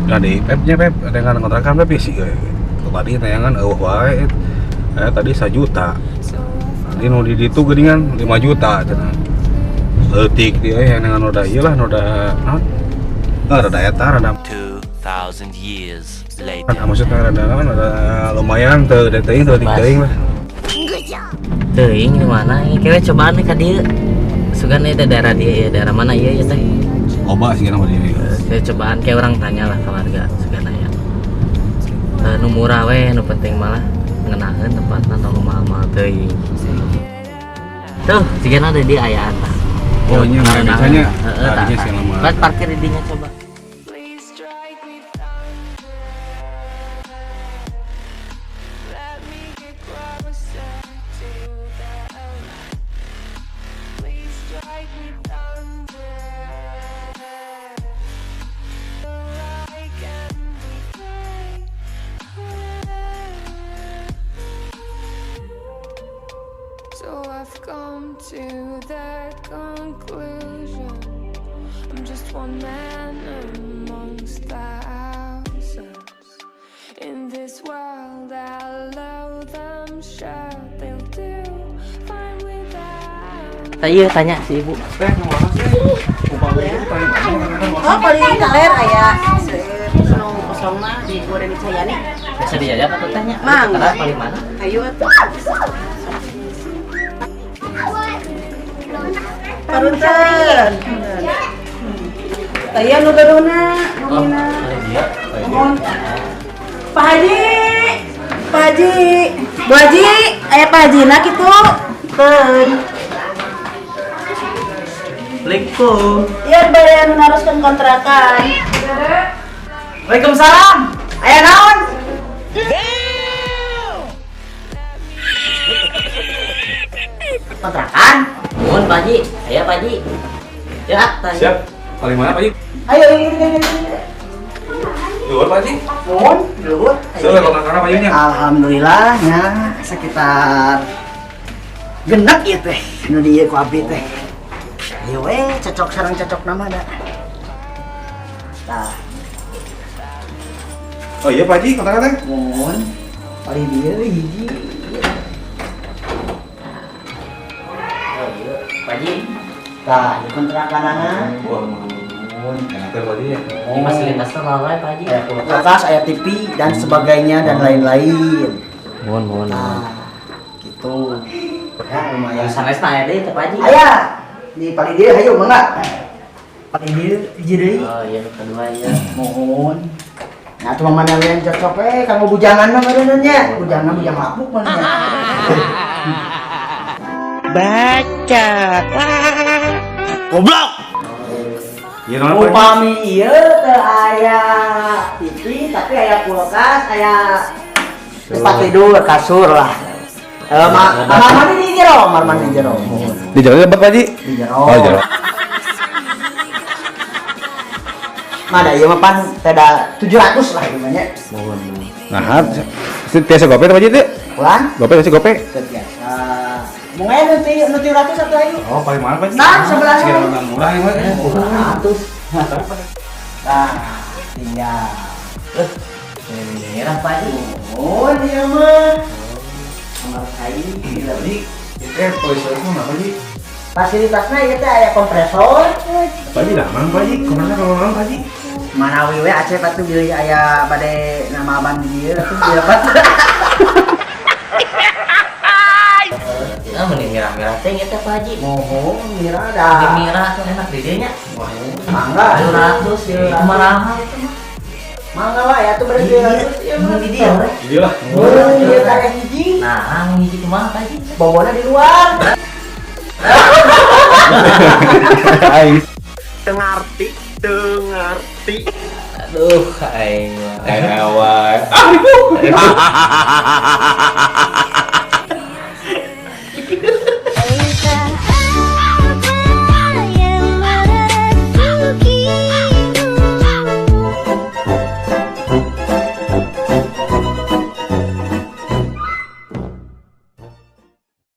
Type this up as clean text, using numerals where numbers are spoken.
Nah di Pepnya Pep dengan kontrakan Pep sih tadi tayangan wae tadi 1 juta. Di nu di ditu geuningan 5 juta cenah. Leutik dia dengan noda ieu lah noda naon? Rada eta rada 2000 years later. maksudnya rada lumayan teu teuing lah. Teuing di mana? Kewe cobaan nih ka dieu. Sugan eta daerah dia, daerah mana ieu ya teh? Loba sih nama dia. Saya cobaan kayak orang tanya lah ke warga sugan aya. Nu murah we, nu penting malah ngenakeun tempatna nu mahal-mahal teuing. Tuh, jigana ada di aya eta. Oh, nya biasanya tadinya sih lama. Buat parkir di dinya coba. So I've come to that conclusion. I'm just one man amongst thousands. In this world I'll allow them sure they'll do fine without. Iya tanya si ibu. Oh, paling kaler aya kosong-kosongna di goreng Cayani. Biasa dijajak atau tanya? Mangga. Paling mana? Ayo atuh. Parunten. Aya nu gadona, numina. Mohon. Pak Haji. Pak Haji. Bu Haji, aya Pak Hajina kitu. Teun. Assalamualaikum. Ieu bere anu naroskeun kontrakan. Waalaikumsalam. Aya naon? Kontrakan. Mohon Pak Haji. Aya Pak Haji. Ya, tanya. Siap. Paling mana Pak Ji? Ayo ini. Luar Pak Ji. Mohon, luhur. Sudah kontrakan apa nya? Alhamdulillah nya sekitar genep ieu teh nu dieu ku abdi teh. Ayo we cocok sareng cocok nama da. Tah, Oh iya Pak Ji kontrakan teh. mohon. Paling dieu hiji. Oh iya, Pak Haji. Tah, ieu kontrakanana. Wah, mohon. Enak teh Pak Ji ya. Ini fasilitasnya lalai Pak Haji. Aya kulkas, aya TV dan sebagainya dan lain-lain. Mohon. Nah, gitu. Ya lumayan. Sanesna aya deui teh Pak Haji. Aya di paling dieu hayu mangga. Paling dieu hiji deui. Oh iya, nu kedua ya. Mohon. Nah, tuh mana yang cocok kanggo bujangan mah meureun nya. Bujangan bujang lapuk mah nya. Baca. Goblok. Iya naon Pak Ji? Upami ieu teu aya TV tapi aya kulkas, aya tempat tidur, kasur lah. Kamar mandi di jero, kamar mandi di jero. Di jalan lebat Pak Ji? Di jero. Oh, jero. Mada ieu mah pan teda 700 lah ieu mah nya. Nah, tiasa gope Pak Ji teh? Ulang. Gope tiasa gope. Biasa. Mau aya nu 700 atuh ayo. Oh, paling mana Pak Ji? Nah, sebelah Sekitar mana? murah ya, Pak. 100. Nah, iya. Merah Pak Haji. Oh, dia mah. Kamar kain gila Pak Ji, itu polisi itu apa Ji? fasilitasnya ieu teh aya kompresor. Pak Ji damang Pak Ji, kemana kalau damang Pak Ji? Mana we aceh atuh bilih aya bade nama abang di dieu atuh bieu dapat. Ah, mending merah-merah teh eta Pak Haji. Moho mira Di dah. merah tuh enak di dieu nya. Mangga 200 ya. Kumaha itu mah? Mangga wae atuh berarti 200 ieu mah Di dia we. Iya lah. Oh, ieu teh hiji. Nah, anu hiji kumaha Pak Haji? Bobona di luar. Ais. Tengarti. Aduh, aing. Awal. Ah, ibu.